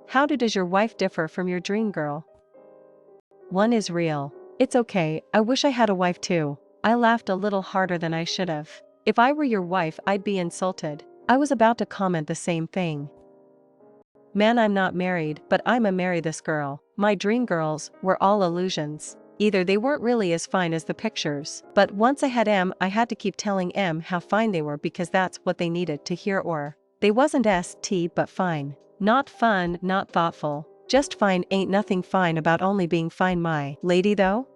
How does your wife differ from your dream girl? One is real. It's okay, I wish I had a wife too. I laughed a little harder than I should have. If I were your wife, I'd be insulted. I was about to comment the same thing. Man, I'm not married, but I'ma marry this girl. My dream girls were all illusions. Either they weren't really as fine as the pictures, but once I had M, I had to keep telling M how fine they were because that's what they needed to hear, or they wasn't ST but fine. Not fun, not thoughtful. Just fine. Ain't nothing fine about only being fine. My lady though?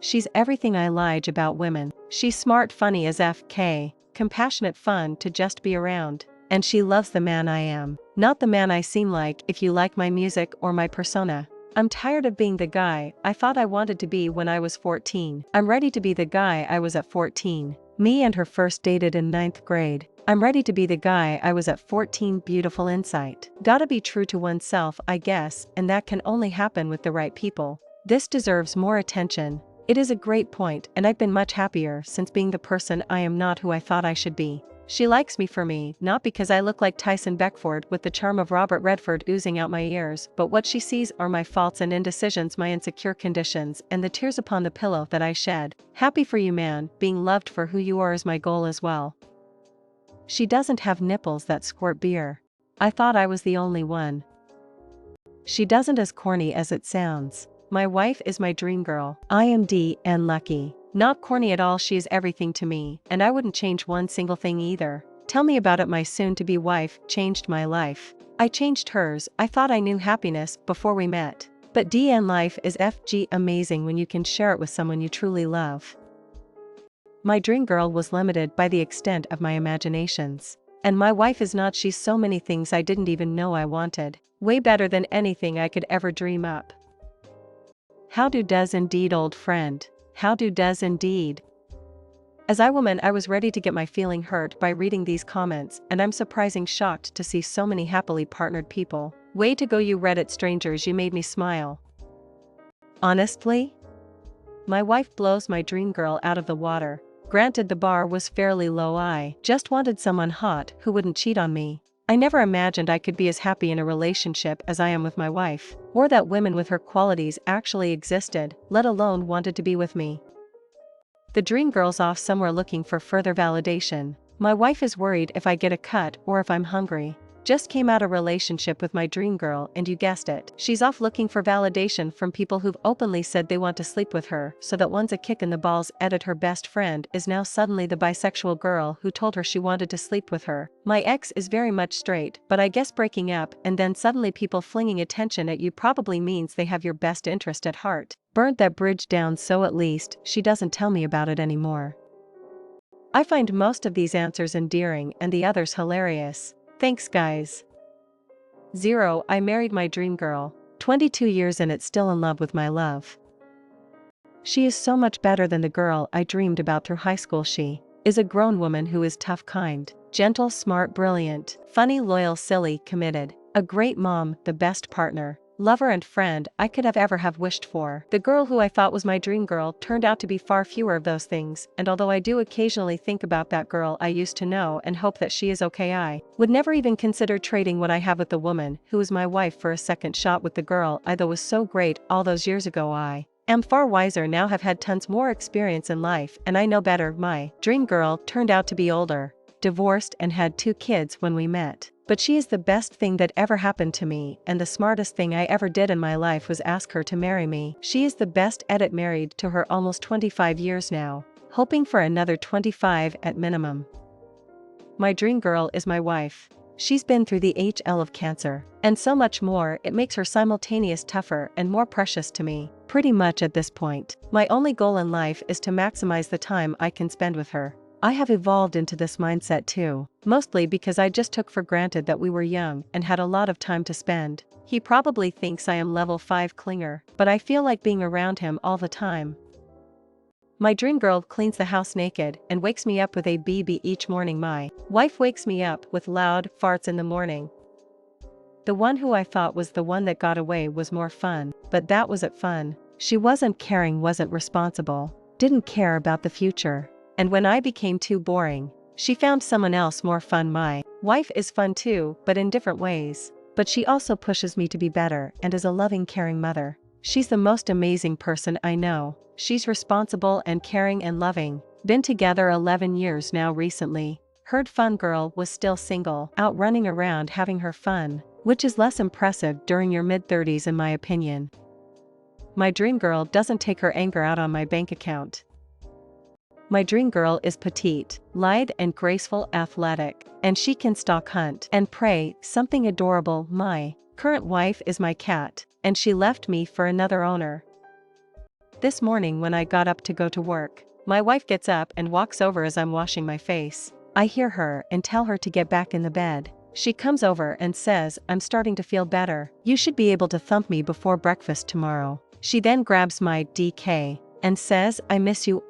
She's everything I like about women. She's smart, funny as FK, compassionate, fun to just be around. And she loves the man I am, not the man I seem like, if you like my music or my persona. I'm tired of being the guy I thought I wanted to be when I was 14. I'm ready to be the guy I was at 14. Me and her first dated in 9th grade. I'm ready to be the guy I was at 14. Beautiful insight. Gotta be true to oneself, I guess, and that can only happen with the right people. This deserves more attention. It is a great point, and I've been much happier since being the person I am, not who I thought I should be. She likes me for me, not because I look like Tyson Beckford with the charm of Robert Redford oozing out my ears, but what she sees are my faults and indecisions, my insecure conditions, and the tears upon the pillow that I shed. Happy for you, man. Being loved for who you are is my goal as well. She doesn't have nipples that squirt beer. I thought I was the only one. She doesn't, as corny as it sounds. My wife is my dream girl. I am D and lucky. Not corny at all, she is everything to me, and I wouldn't change one single thing either. Tell me about it. My soon-to-be wife changed my life. I changed hers. I thought I knew happiness before we met. But DN life is FG amazing when you can share it with someone you truly love. My dream girl was limited by the extent of my imaginations. And my wife is not. She's so many things I didn't even know I wanted. Way better than anything I could ever dream up. How does indeed, old friend. How does indeed. As a woman, I was ready to get my feeling hurt by reading these comments, and I'm surprising shocked to see so many happily partnered people. Way to go, you Reddit strangers, you made me smile. Honestly? My wife blows my dream girl out of the water. Granted, the bar was fairly low. I just wanted someone hot who wouldn't cheat on me. I never imagined I could be as happy in a relationship as I am with my wife, or that women with her qualities actually existed, let alone wanted to be with me. The dream girl's off somewhere looking for further validation. My wife is worried if I get a cut or if I'm hungry. Just came out of a relationship with my dream girl, and you guessed it, she's off looking for validation from people who've openly said they want to sleep with her, so that one's a kick in the balls. Edit, her best friend is now suddenly the bisexual girl who told her she wanted to sleep with her. My ex is very much straight, but I guess breaking up and then suddenly people flinging attention at you probably means they have your best interest at heart. Burnt that bridge down, so at least she doesn't tell me about it anymore. I find most of these answers endearing and the others hilarious. Thanks, guys. 0. I married my dream girl. 22 years in it, still in love with my love. She is so much better than the girl I dreamed about through high school. She is a grown woman who is tough, kind, gentle, smart, brilliant, funny, loyal, silly, committed, a great mom, the best partner, lover and friend I could have wished for. The girl who I thought was my dream girl turned out to be far fewer of those things, and although I do occasionally think about that girl I used to know and hope that she is okay, I would never even consider trading what I have with the woman who is my wife for a second shot with the girl I thought was so great all those years ago. I am far wiser now, have had tons more experience in life, and I know better. My dream girl turned out to be older, divorced, and had 2 kids when we met. But she is the best thing that ever happened to me, and the smartest thing I ever did in my life was ask her to marry me. She is the best. Edit, married to her almost 25 years now, hoping for another 25 at minimum. My dream girl is my wife. She's been through the HL of cancer, and so much more. It makes her simultaneous tougher and more precious to me. Pretty much at this point, my only goal in life is to maximize the time I can spend with her. I have evolved into this mindset too, mostly because I just took for granted that we were young and had a lot of time to spend. He probably thinks I am level 5 clinger, but I feel like being around him all the time. My dream girl cleans the house naked and wakes me up with a BB each morning. My wife wakes me up with loud farts in the morning. The one who I thought was the one that got away was more fun, but that wasn't fun. She wasn't caring, wasn't responsible, didn't care about the future. And when I became too boring, she found someone else more fun. My wife is fun too, but in different ways. but she also pushes me to be better and is a loving, caring mother. She's the most amazing person I know. She's responsible and caring and loving. Been together 11 years now recently. Heard Fun Girl was still single, out running around having her fun, which is less impressive during your mid-30s in my opinion. My dream girl doesn't take her anger out on my bank account. My dream girl is petite, lithe and graceful, athletic, and she can stalk, hunt, and prey, something adorable. My current wife is my cat, and she left me for another owner. This morning when I got up to go to work, my wife gets up and walks over as I'm washing my face. I hear her and tell her to get back in the bed. She comes over and says, "I'm starting to feel better. You should be able to thump me before breakfast tomorrow." She then grabs my DK and says, "I miss you,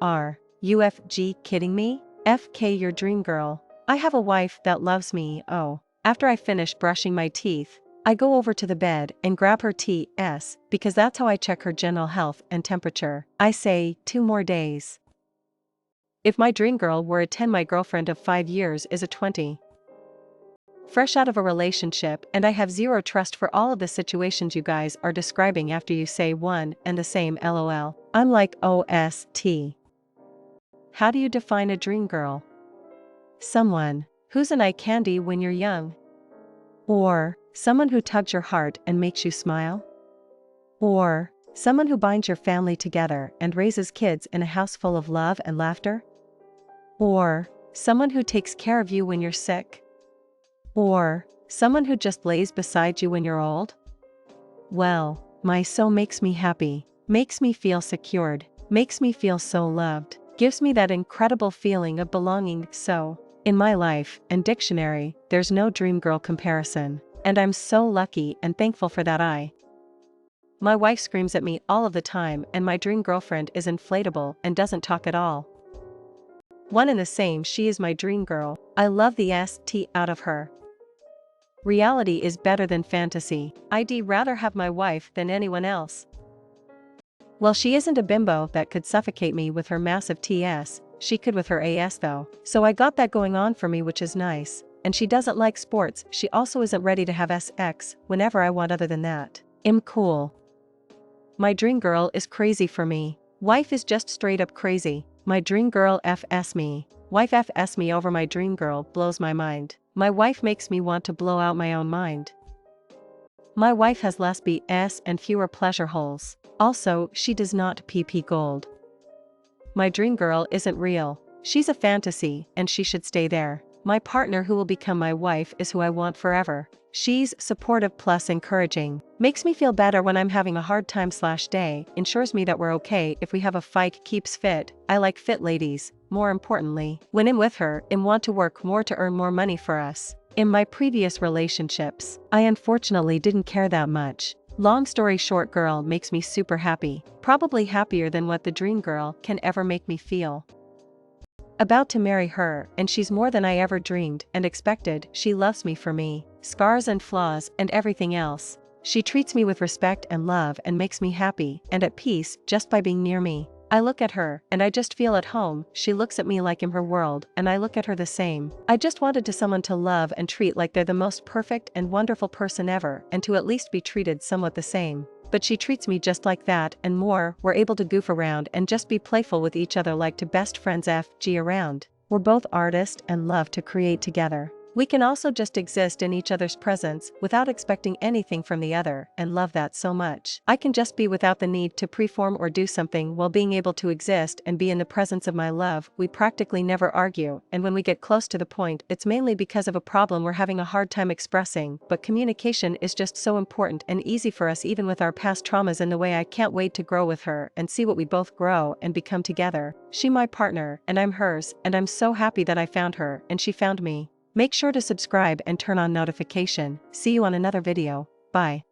UFG kidding me? FK your dream girl. I have a wife that loves me." Oh. After I finish brushing my teeth, I go over to the bed and grab her TS because that's how I check her general health and temperature. I say, 2 more days. If my dream girl were a 10, my girlfriend of 5 years is a 20. Fresh out of a relationship, and I have zero trust for all of the situations you guys are describing after you say one and the same LOL. I'm like OST. How do you define a dream girl? Someone who's an eye candy when you're young? Or someone who tugs your heart and makes you smile? Or someone who binds your family together and raises kids in a house full of love and laughter? Or someone who takes care of you when you're sick? Or someone who just lays beside you when you're old? Well, my so makes me happy, makes me feel secured, makes me feel so loved, gives me that incredible feeling of belonging. So, in my life and dictionary, there's no dream girl comparison, and I'm so lucky and thankful for that. My wife screams at me all of the time, and my dream girlfriend is inflatable and doesn't talk at all. One and the same, she is my dream girl. I love the ST out of her. Reality is better than fantasy. I'd rather have my wife than anyone else. Well, she isn't a bimbo that could suffocate me with her massive TS, she could with her AS though. So I got that going on for me, which is nice. And she doesn't like sports, she also isn't ready to have SX whenever I want. Other than that, I'm cool. My dream girl is crazy for me. Wife is just straight up crazy. My dream girl FS me. Wife FS me over my dream girl blows my mind. My wife makes me want to blow out my own mind. My wife has less BS and fewer pleasure holes. Also, she does not PP gold. My dream girl isn't real. She's a fantasy, and she should stay there. My partner who will become my wife is who I want forever. She's supportive plus encouraging. Makes me feel better when I'm having a hard time/day. Ensures me that we're okay if we have a fight. Keeps fit. I like fit ladies. More importantly, when I'm with her, I want to work more to earn more money for us. In my previous relationships, I unfortunately didn't care that much. Long story short, girl makes me super happy. Probably happier than what the dream girl can ever make me feel. About to marry her, and she's more than I ever dreamed and expected. She loves me for me, scars and flaws and everything else. She treats me with respect and love and makes me happy and at peace just by being near me. I look at her and I just feel at home. She looks at me like I'm her world, and I look at her the same. I just wanted to someone to love and treat like they're the most perfect and wonderful person ever, and to at least be treated somewhat the same. But she treats me just like that and more. We're able to goof around and just be playful with each other like two best friends FG around. We're both artists and love to create together. We can also just exist in each other's presence without expecting anything from the other, and love that so much. I can just be without the need to perform or do something while being able to exist and be in the presence of my love. We practically never argue, and when we get close to the point, it's mainly because of a problem we're having a hard time expressing, but communication is just so important and easy for us even with our past traumas. In the way I can't wait to grow with her and see what we both grow and become together. She my partner, and I'm hers, and I'm so happy that I found her, and she found me. Make sure to subscribe and turn on notification. See you on another video. Bye.